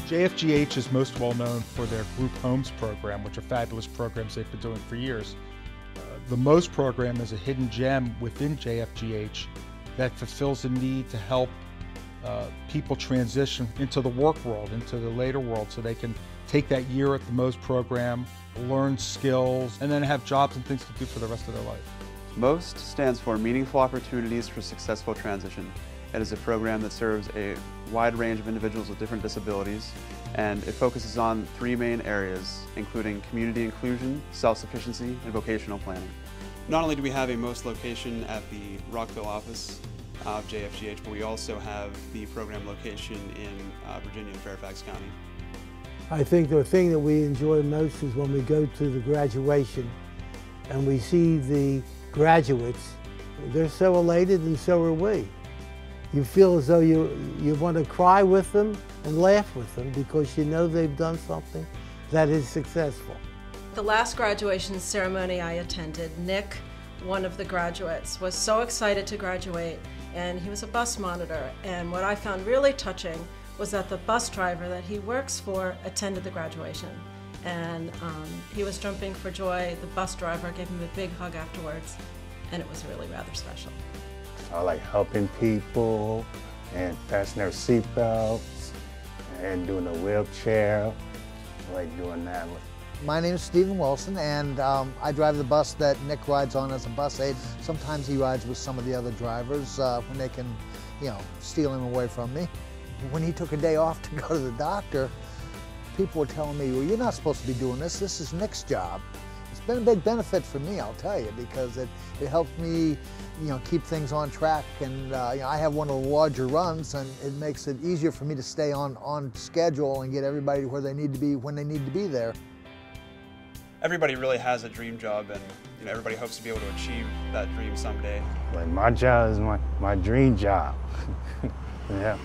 JFGH is most well known for their group homes program, which are fabulous programs they've been doing for years. The MOSE program is a hidden gem within JFGH that fulfills a need to help people transition into the work world, into the later world, so they can take that year at the MOSE program, learn skills, and then have jobs and things to do for the rest of their life. MOST stands for Meaningful Opportunities for Successful Transition. It is a program that serves a wide range of individuals with different disabilities, and it focuses on three main areas, including community inclusion, self-sufficiency, and vocational planning. Not only do we have a MOST location at the Rockville office of JFGH, but we also have the program location in Virginia and Fairfax County. I think the thing that we enjoy most is when we go to the graduation and we see the graduates. They're so elated, and so are we. You feel as though you want to cry with them and laugh with them because you know they've done something that is successful. The last graduation ceremony I attended, Nick, one of the graduates, was so excited to graduate, and he was a bus monitor. And what I found really touching was that the bus driver that he works for attended the graduation. And he was jumping for joy. The bus driver gave him a big hug afterwards, and it was really rather special. I like helping people and fastening their seatbelts and doing a wheelchair. I like doing that. My name is Stephen Wilson, and I drive the bus that Nick rides on as a bus aide. Sometimes he rides with some of the other drivers when they can, steal him away from me. When he took a day off to go to the doctor, people were telling me, well, you're not supposed to be doing this. This is Nick's job. It's been a big benefit for me, I'll tell you, because it helped me, keep things on track. And I have one of the larger runs, and it makes it easier for me to stay on schedule and get everybody where they need to be when they need to be there. Everybody really has a dream job, and everybody hopes to be able to achieve that dream someday. Like my job is my dream job. Yeah.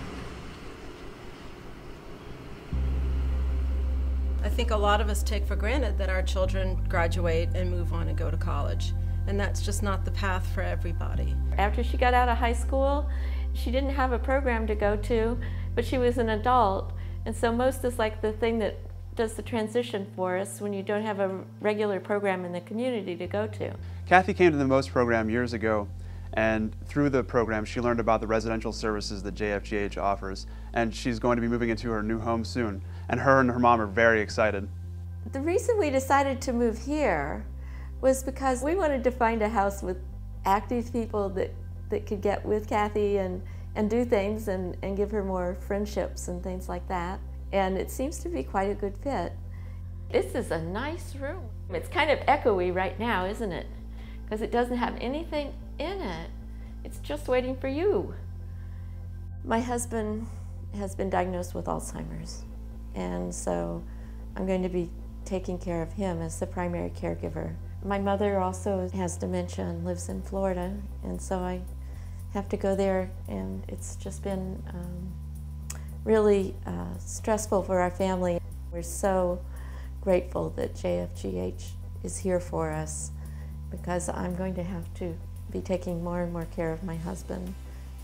I think a lot of us take for granted that our children graduate and move on and go to college, and that's just not the path for everybody. After she got out of high school, she didn't have a program to go to, but she was an adult, and so MOST is like the thing that does the transition for us when you don't have a regular program in the community to go to. Kathy came to the MOST program years ago, and through the program she learned about the residential services that JFGH offers, and she's going to be moving into her new home soon, and her mom are very excited. The reason we decided to move here was because we wanted to find a house with active people that could get with Kathy and do things and give her more friendships and things like that. And it seems to be quite a good fit. This is a nice room. It's kind of echoey right now, isn't it? Because it doesn't have anything in it. It's just waiting for you. My husband has been diagnosed with Alzheimer's, and so I'm going to be taking care of him as the primary caregiver. My mother also has dementia and lives in Florida, and so I have to go there, and it's just been really stressful for our family. We're so grateful that JFGH is here for us, because I'm going to have to be taking more and more care of my husband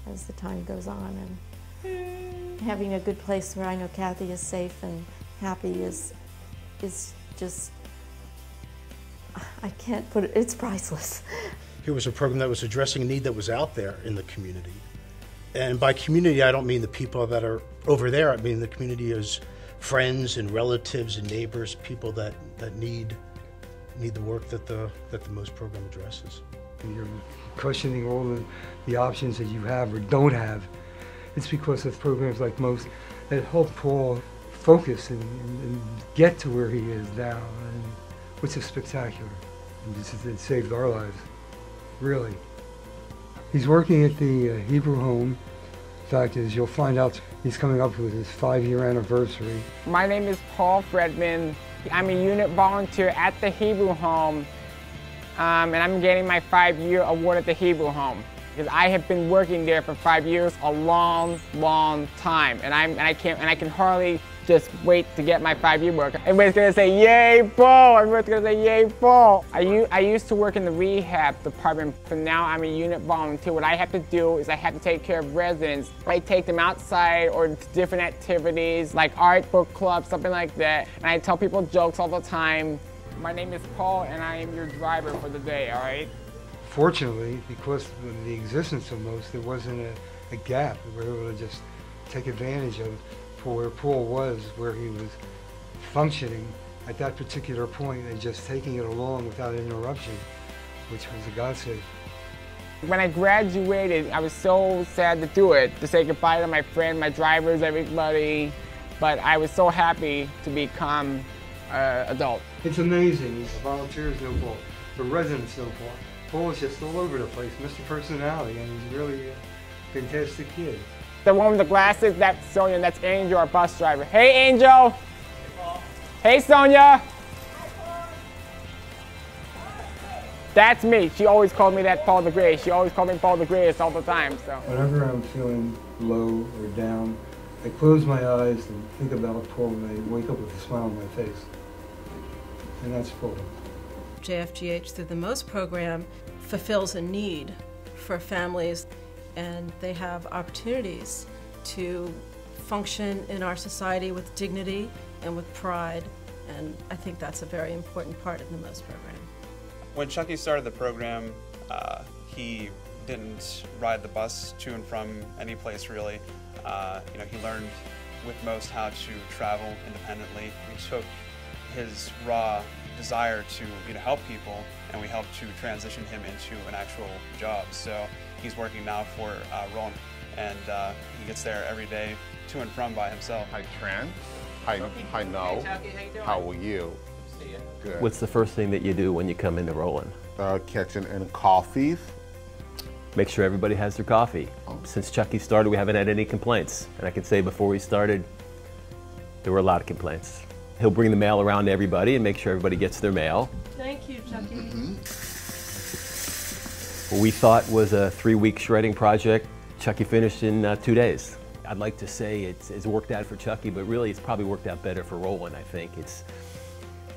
as the time goes on. And having a good place where I know Kathy is safe and happy is just, I can't put it, it's priceless. It was a program that was addressing a need that was out there in the community. And by community, I don't mean the people that are over there. I mean the community is friends and relatives and neighbors, people that need the work that the MOST program addresses. You're questioning all the options that you have or don't have. It's because of programs like MOST that help Paul focus and get to where he is now, and which is spectacular. And it saved our lives, really. He's working at the Hebrew home. Fact is, you'll find out he's coming up with his 5-year anniversary. My name is Paul Fredman. I'm a unit volunteer at the Hebrew home, and I'm getting my 5-year award at the Hebrew home. because I have been working there for 5 years, a long, long time, and I can hardly just wait to get my 5-year work. Everybody's gonna say, yay, Paul! Everybody's gonna say, yay, Paul! I used to work in the rehab department, but now I'm a unit volunteer. What I have to do is I have to take care of residents. I take them outside or to different activities, like art, book club, something like that, and I tell people jokes all the time. My name is Paul, and I am your driver for the day, all right? Fortunately, because of the existence of most, there wasn't a gap. We were able to just take advantage of for where Paul was, where he was functioning at that particular point, and just taking it along without interruption, which was a godsend. When I graduated, I was so sad to do it, to say goodbye to my friend, my drivers, everybody, but I was so happy to become an adult. It's amazing. The volunteers, no fault. The residents, no fault. Paul is just all over the place, Mr. Personality, and he's really a fantastic kid. The one with the glasses, that's Sonia, that's Angel, our bus driver. Hey, Angel! Hey, Paul. Hey, Sonia! Hi, Paul. That's me. She always called me that Paul the Greatest. She always called me Paul the Greatest all the time, so. Whenever I'm feeling low or down, I close my eyes and think about Paul, and I wake up with a smile on my face. And that's Paul. JFGH, through the MOST program, fulfills a need for families, and they have opportunities to function in our society with dignity and with pride, and I think that's a very important part of the MOST program. When Chucky started the program, he didn't ride the bus to and from any place really. He learned with MOST how to travel independently. We took his raw desire to help people, and we helped to transition him into an actual job. So he's working now for Roland, and he gets there every day to and from by himself. Hi, Trent. Hi, No. How are you? Good. What's the first thing that you do when you come into Roland? Catching in coffees. Make sure everybody has their coffee. Since Chucky started, we haven't had any complaints. And I can say before we started, there were a lot of complaints. He'll bring the mail around to everybody and make sure everybody gets their mail. Thank you, Chucky. What we thought was a 3-week shredding project, Chucky finished in 2 days. I'd like to say it's worked out for Chucky, but really it's probably worked out better for Roland, I think. It's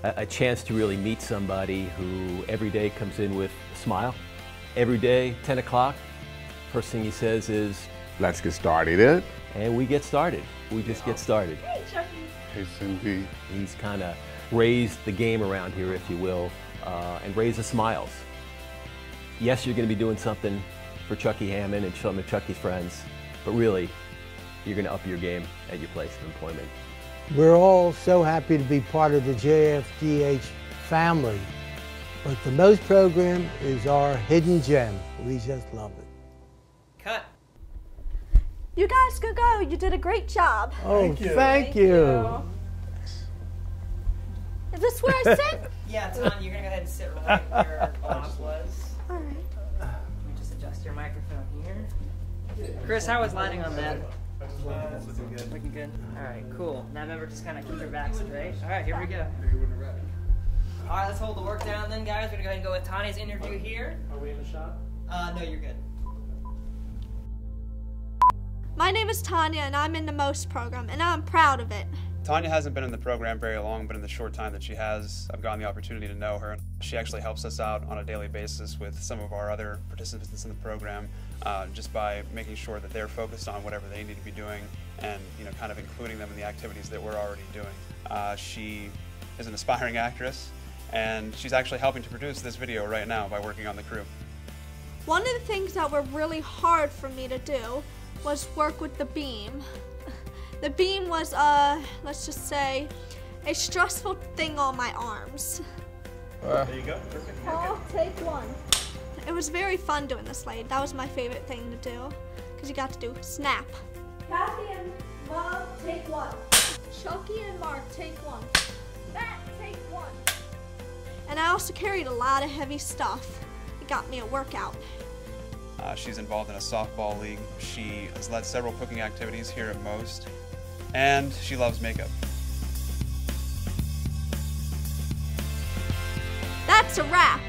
a chance to really meet somebody who every day comes in with a smile. Every day, 10 o'clock, first thing he says is, let's get started. And we get started. We just get started. Hey, Chucky. Hey, Cindy. He's kind of raised the game around here, if you will, and raised the smiles. Yes, you're going to be doing something for Chucky Hammond and some of Chucky's friends, but really, you're going to up your game at your place of employment. We're all so happy to be part of the JFGH family, but the MOST program is our hidden gem. We just love it. Cut. You guys go. You did a great job. Oh, thank you. Is this where I sit? Yeah, Tanya, you're going to go ahead and sit right where Bob was. All right. Let me just adjust your microphone here. Chris, how was lighting on that? Looking good. Looking good? All right, cool. Now remember, just kind of keep your back straight. All right, here we go. All right, let's hold the work down then, guys. We're going to go ahead and go with Tanya's interview here. Are we in the shot? No, you're good. My name is Tanya, and I'm in the MOST program, and I'm proud of it. Tanya hasn't been in the program very long, but in the short time that she has, I've gotten the opportunity to know her. She actually helps us out on a daily basis with some of our other participants in the program, just by making sure that they're focused on whatever they need to be doing and kind of including them in the activities that we're already doing. She is an aspiring actress, and she's actually helping to produce this video right now by working on the crew. One of the things that were really hard for me to do was work with the beam. The beam was, let's just say, a stressful thing on my arms. There you go. Paul, take one. It was very fun doing this slide. That was my favorite thing to do, because you got to do snap. Kathy and Mom, take one. Chucky and Mark, take one. Matt, take one. And I also carried a lot of heavy stuff. It got me a workout. She's involved in a softball league. She has led several cooking activities here at MOST, and she loves makeup. That's a wrap.